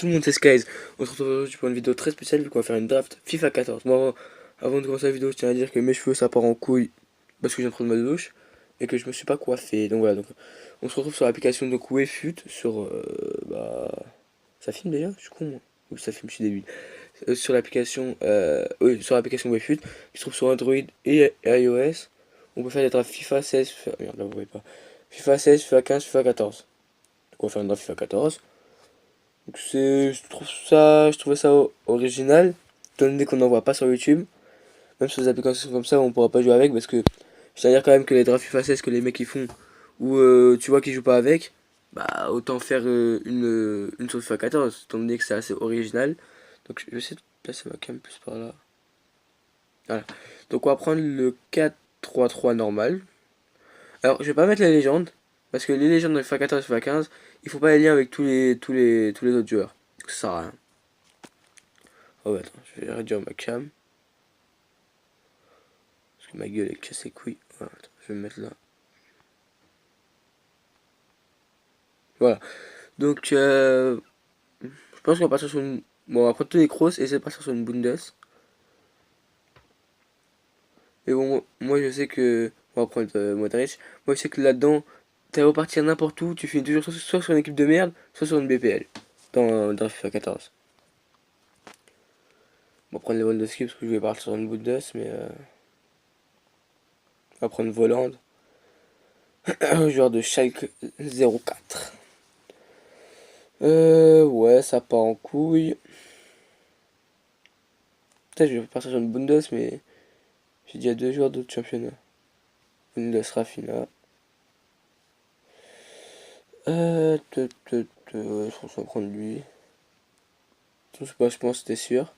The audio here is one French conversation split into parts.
Tout le monde c'est Skies. On se retrouve aujourd'hui pour une vidéo très spéciale vu qu'on va faire une draft FIFA 14. Moi, avant de commencer la vidéo, je tiens à dire que mes cheveux ça part en couille parce que je viens de prendre ma douche et que je me suis pas coiffé. Donc voilà, donc on se retrouve sur l'application de Wefut sur ça filme déjà? Je suis con moi. Ou ça filme, je suis débile. Sur l'application sur l'application Wefut qui se trouve sur Android et iOS. On peut faire des drafts FIFA 16, merde là vous voyez pas. FIFA 16, FIFA 15, FIFA 14. Donc on va faire une draft FIFA 14. Donc je trouvais ça original, étant donné qu'on n'en voit pas sur YouTube. Même sur des applications comme ça, on pourra pas jouer avec parce que je tiens à dire quand même que les drafts FIFA 16 que les mecs ils font, ou tu vois qu'ils jouent pas avec, bah autant faire une sur FIFA 14, étant donné que c'est assez original. Donc je vais essayer de placer ma cam plus par là. Voilà. Donc on va prendre le 4-3-3 normal. Alors je vais pas mettre les légendes, parce que les légendes de FIFA 14 et FIFA 15, il faut pas les liens avec tous les autres joueurs. Donc ça sert à rien. Oh attends, je vais réduire ma cam. Parce que ma gueule est cassée couille. Voilà, attends, je vais me mettre là. Voilà. Donc je pense qu'on va partir sur une. Bon, on va prendre tous les crosses et essayer de partir sur une Bundes. Mais bon, moi je sais que. On va prendre Modric. Moi je sais que là-dedans, t'as repartir n'importe où, tu finis toujours soit sur une équipe de merde, soit sur une BPL. Dans FIFA 14. On va prendre les Lewandowski parce que je vais partir sur une Bundes, mais on va prendre Voland. Joueur de Schalke 04. Ouais, ça part en couille. Peut-être je vais partir sur une Bundes, mais j'ai déjà deux joueurs d'autres championnats. Bundes Rafina. Ouais, je pense qu'on va prendre lui. Je sais pas, je pense, c'était sûr.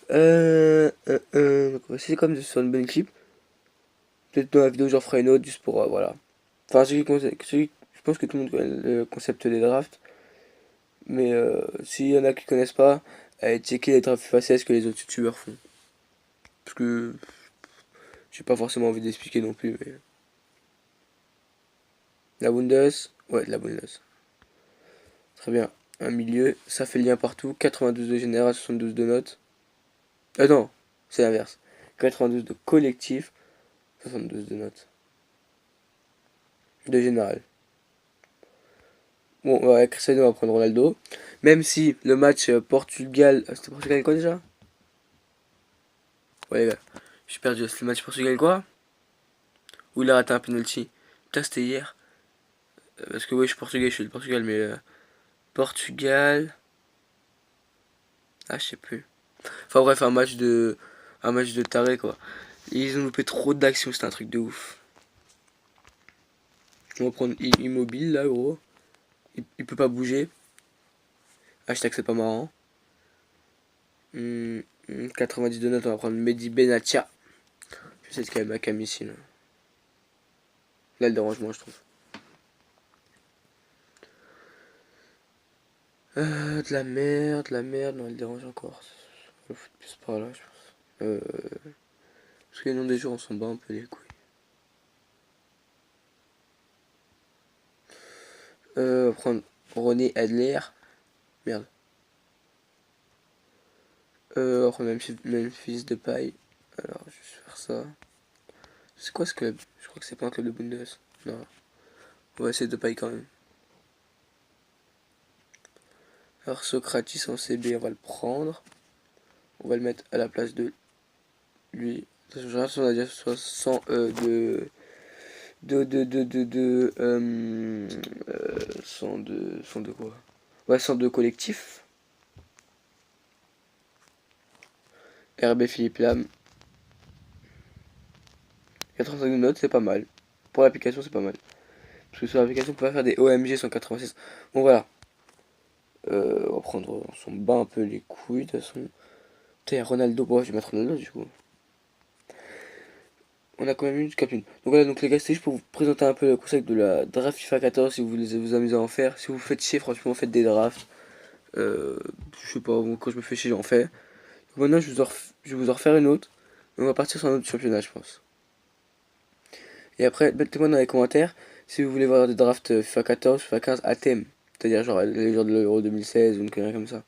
Donc on va essayer comme sur une bonne équipe. Peut-être dans la vidéo, j'en ferai une autre juste pour, voilà. Enfin, je pense que tout le monde connaît le concept des drafts. Mais s'il y en a qui connaissent pas, allez checker les drafts FIFA 16 que les autres youtubeurs font. Parce que j'ai pas forcément envie d'expliquer non plus, mais. La Bundes, ouais, la Bundes. Très bien. Un milieu, ça fait le lien partout. 92 de général, 72 de notes. Non, c'est l'inverse. 92 de collectif, 72 de notes. De général. Bon, ouais, Cristiano va prendre Ronaldo. Même si le match Portugal. C'était Portugal quoi déjà? Ouais, les gars, j'ai perdu. C'était le match Portugal quoi? Où il a raté un penalty. Putain, c'était hier. Parce que ouais, je suis portugais, je suis de Portugal, mais. Portugal. Ah, je sais plus. Enfin bref, un match de taré quoi. Ils ont loupé trop d'actions, c'était un truc de ouf. On va prendre Immobile là, gros. Il peut pas bouger. Hashtag c'est pas marrant. 90 de notes, on va prendre Mehdi Benatia. Je sais qu'il y a ma cam ici là. Là, le dérangement, je trouve. De la merde, non, elle dérange encore. On va foutre plus par là, je pense. Parce que les noms des jours, on s'en bat un peu les couilles. On va prendre René Adler. Merde. On va prendre Memphis de paille. Alors, je vais faire ça. C'est quoi ce club? Je crois que c'est pas un club de Bundes. Non. On va essayer de paille quand même. Alors, Socrates en CB, on va le prendre. On va le mettre à la place de lui. Je regarde si on a déjà 100 100 de quoi? Ouais, 102 collectif. RB Philippe Lam. 85 de notes, c'est pas mal. Pour l'application, c'est pas mal. Parce que sur l'application, on peut pas faire des OMG 186. Bon, voilà. On va prendre. On s'en bat un peu les couilles, de toute façon. Putain, Ronaldo. Bon, je vais mettre Ronaldo, du coup. On a quand même eu jusqu'à une. Donc voilà, donc les gars, c'était juste pour vous présenter un peu le concept de la draft FIFA 14 si vous voulez vous amuser à en faire. Si vous faites chier, franchement, faites des drafts. Je sais pas, quand je me fais chier, j'en fais. Donc maintenant, je vais vous en refaire une autre. On va partir sur un autre championnat, je pense. Et après, mettez-moi dans les commentaires Si vous voulez voir des drafts FIFA 14, FIFA 15 à thème, c'est-à-dire genre les joueurs de l'Euro 2016 ou une connerie comme ça,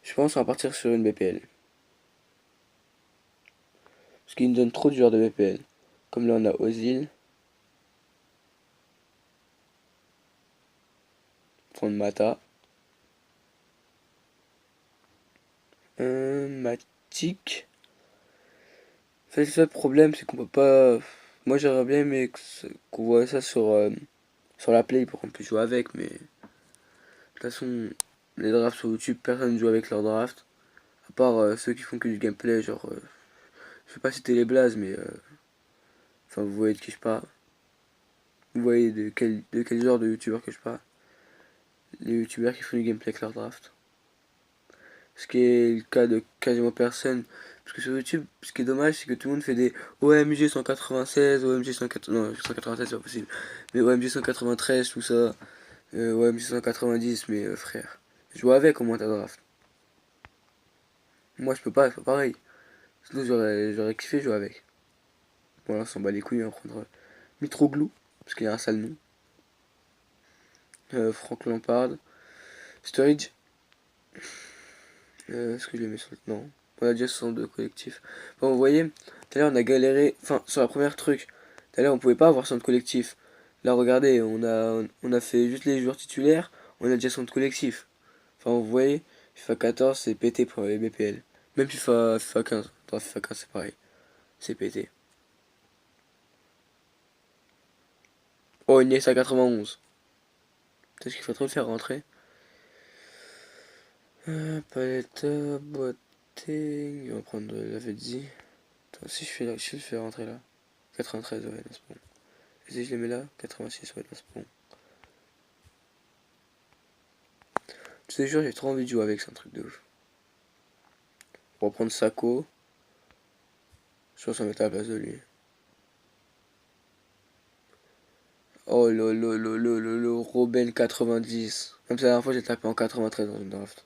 je pense qu'on va partir sur une BPL. Parce qu'il nous donne trop de joueurs de BPL. Comme là on a Ozil, prendre Mata, Matic. En fait, le seul problème c'est qu'on peut pas. Moi j'aimerais bien aimé qu'on voit ça sur la Play pour qu'on puisse jouer avec, mais de toute façon, les drafts sur YouTube, personne ne joue avec leurs drafts. À part ceux qui font que du gameplay, genre. Je sais pas citer les blazes, mais. Enfin, vous voyez de qui je parle. Vous voyez de quel genre de youtubeur que je parle. Les youtubeurs qui font du gameplay avec leur draft. Ce qui est le cas de quasiment personne. Parce que sur YouTube, ce qui est dommage, c'est que tout le monde fait des OMG 196, OMG 180, non, 196 c'est pas possible. Mais OMG 193, tout ça. OMG 190, mais frère. Joue avec au moins ta draft. Moi je peux pas, c'est pas pareil. Sinon j'aurais kiffé jouer avec. Bon là on s'en bat les couilles, on va prendre Mitroglou, parce qu'il a un sale nom. Frank Lampard. Sturridge. Est-ce que je l'ai mis sur le... Non. On a déjà 62 collectifs. Bon, vous voyez, tout à l'heure on a galéré. Enfin, sur la première truc. Tout à l'heure on pouvait pas avoir 60 collectifs. Là, regardez, on a fait juste les joueurs titulaires. On a déjà 60 collectifs. Enfin, vous voyez, FIFA 14 c'est pété pour les BPL. Même FIFA 15. Dans FIFA 15 c'est pareil. C'est pété. Oh, Iniesta 91. Peut-être qu'il faut trop le faire rentrer. Paletta, Boateng. On va prendre la Vedzi. Attends, si je fais rentrer là. 93, ouais, non, c'est bon. Et si je les mets là, 86, ouais, non, c'est bon. Tous ces jours, j'ai trop envie de jouer avec, c'est un truc de ouf. On va prendre Sako. Je pense qu'on va mettre à la place de lui. Oh le Robben 90. Même si la dernière fois, j'ai tapé en 93 dans une draft.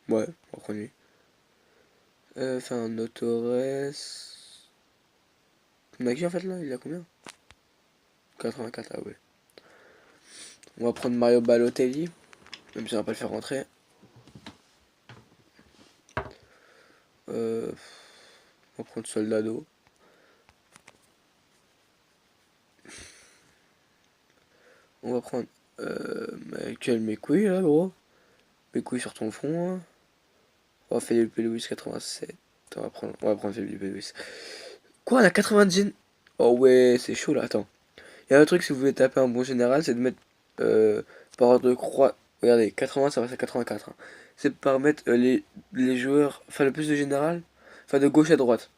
Ouais, on va prendre lui. Enfin, Notores. On a qui en fait là? Il a combien? 84, ah ouais. On va prendre Mario Balotelli. Même si on va pas le faire rentrer. On va prendre Soldado. On va prendre Michael Mekouy là, gros. Mekouy sur ton front. Hein. On va faire Felipe Luis 87. On va prendre Felipe Luis. Quoi, on a 90? Oh ouais, c'est chaud là, attends. Il y a un truc, si vous voulez taper un bon général, c'est de mettre par ordre de croix. Regardez, 80 ça va à 84. Hein. C'est par mettre les joueurs, enfin le plus de général, enfin de gauche à droite.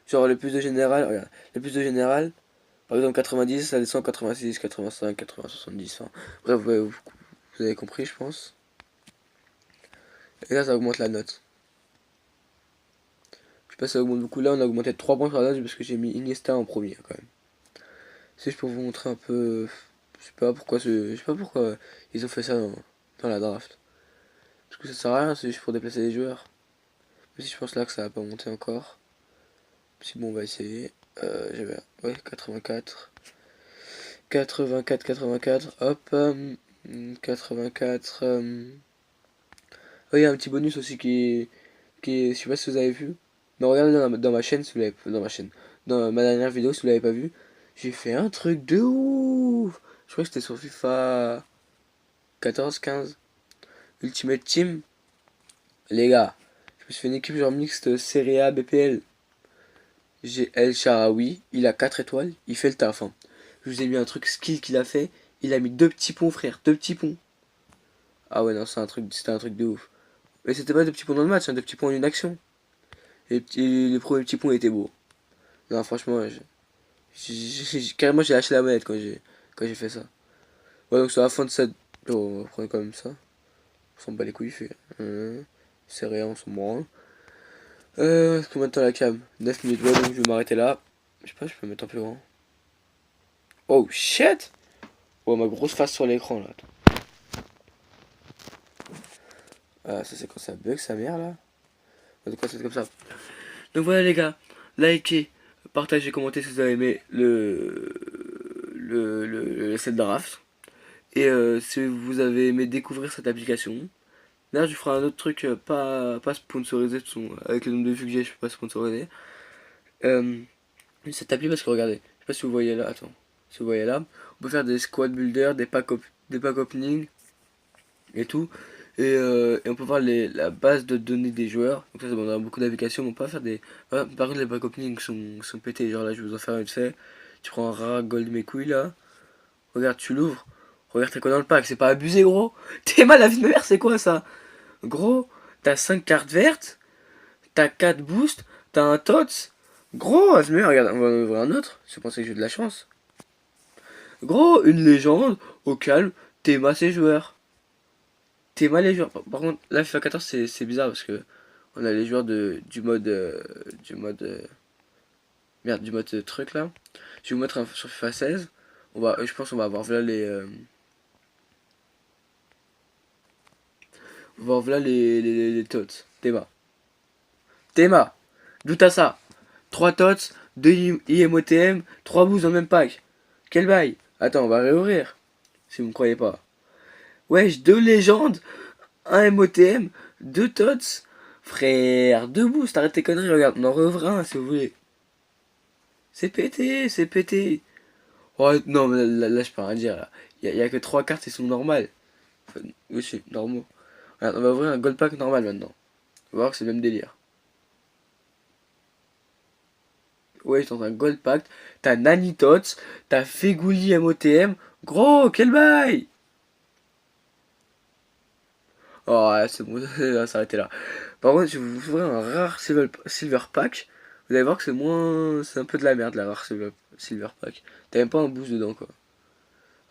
Genre le plus de général, regarde, le plus de général, par exemple 90, ça descend 86, 85, 80, 70. Enfin, bref, ouais, vous avez compris, je pense. Et là, ça augmente la note. Je sais pas si ça augmente beaucoup. Là, on a augmenté de 3 points sur la note parce que j'ai mis Iniesta en premier quand même. Si je peux vous montrer un peu. Je sais pas pourquoi ils ont fait ça dans la draft. Parce que ça sert à rien, c'est juste pour déplacer les joueurs. Mais si je pense là que ça va pas monter encore. Si bon, on va essayer. J'avais. Ouais, 84. 84, 84. Hop. 84. Oh, il y a un petit bonus aussi qui est. Je sais pas si vous avez vu. Mais regardez dans ma chaîne si vous l'avez. Dans ma chaîne. Dans ma dernière vidéo si vous l'avez pas vu. J'ai fait un truc de ouf. Je crois que c'était sur FIFA 14, 15. Ultimate Team. Les gars, je me suis fait une équipe genre mixte Serie A BPL. J'ai El Sharawi, il a 4 étoiles, il fait le taf. Hein. Je vous ai mis un truc skill qu'il a fait. Il a mis 2 petits ponts, frère, 2 petits ponts. Ah ouais, non, c'était un truc de ouf. Mais c'était pas 2 petits ponts dans le match, hein, 2 petits ponts en une action. Et les premiers petits ponts étaient beaux. Non, franchement, carrément j'ai lâché la manette quand j'ai fait ça. Ouais, donc sur la fin de cette. Oh, on va prendre quand même ça. On s'en bat les couilles, il fait. C'est rien, on s'en branle. Combien de temps la cam? 9 minutes, ouais, donc je vais m'arrêter là. Je sais pas, je peux mettre un peu grand. Oh shit! Oh, ma grosse face sur l'écran là. Ah, ça c'est quand ça bug sa mère là. En tout cas, c'est comme ça. Donc voilà les gars. likez, partagez, commentez si vous avez aimé cette draft. Et si vous avez aimé découvrir cette application. Là, je ferai un autre truc pas sponsorisé, avec le nombre de vues que j'ai, je peux pas sponsoriser. Euh, Cette appli, parce que regardez, je sais pas si vous voyez là, attends, si vous voyez là, on peut faire des squad builders, des pack opening et tout. Et on peut voir la base de données des joueurs. Donc ça demandera beaucoup d'applications, mais on peut pas faire des. Par contre, les pack opening sont pétés. Genre là, je vais vous en faire une fait. Tu prends un rare gold mes couilles là. Regarde, tu l'ouvres. Regarde, t'as quoi dans le pack, c'est pas abusé, gros. T'es mal, la vie de ma mère, c'est quoi ça? Gros, t'as 5 cartes vertes, t'as 4 boosts, t'as un tots. Gros, Asmer, regarde, on va en ouvrir un autre. Je pensais que j'ai de la chance. Gros, une légende, au calme, Théma ses joueurs. Théma les joueurs. Par contre, là, FIFA 14, c'est bizarre parce que on a les joueurs du mode. Merde, du mode truc là. Je vais vous mettre sur FIFA 16. Je pense qu'on va avoir là on va avoir là les tots. Théma. Théma, d'où t'as ça? 3 tots, 2 IMOTM, 3 boosts dans le même pack. Quel bail? Attends, on va réouvrir. Si vous me croyez pas. Wesh, 2 légendes, un MOTM, 2 tots. Frère, 2 boosts, arrête tes conneries, regarde, on en réouvre un si vous voulez. C'est pété, c'est pété. Oh non, mais là, je peux rien dire là. Y a que 3 cartes qui sont normales. Enfin, oui, c'est normaux. Regarde, on va ouvrir un gold pack normal maintenant. On va voir que c'est le même délire. Ouais, dans un gold pack, t'as Nanitots, t'as Fegouli MOTM. Gros, quel bail! Oh, ouais, c'est bon, ça va s'arrêter là. Par contre, si vous ouvrez un rare silver pack, vous allez voir que c'est moins. C'est un peu de la merde la rare silver pack. T'as même pas un boost dedans, quoi.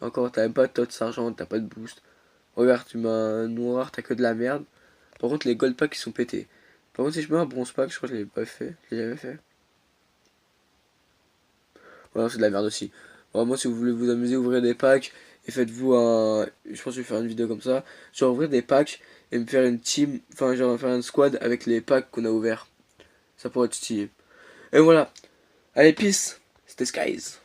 Encore, t'as même pas de Tots argent, t'as pas de boost. Regarde, tu mets un noir, t'as que de la merde. Par contre, les gold packs ils sont pétés. Par contre, si je mets un bronze pack, je crois que je l'ai pas fait. Je l'ai jamais fait. Ouais, c'est de la merde aussi. Vraiment, si vous voulez vous amuser, ouvrez des packs et faites-vous un. Je pense que je vais faire une vidéo comme ça. Genre, ouvrir des packs et me faire une team. Enfin, genre, faire une squad avec les packs qu'on a ouverts. Ça pourrait être stylé. Et voilà. Allez, peace. C'était Skies.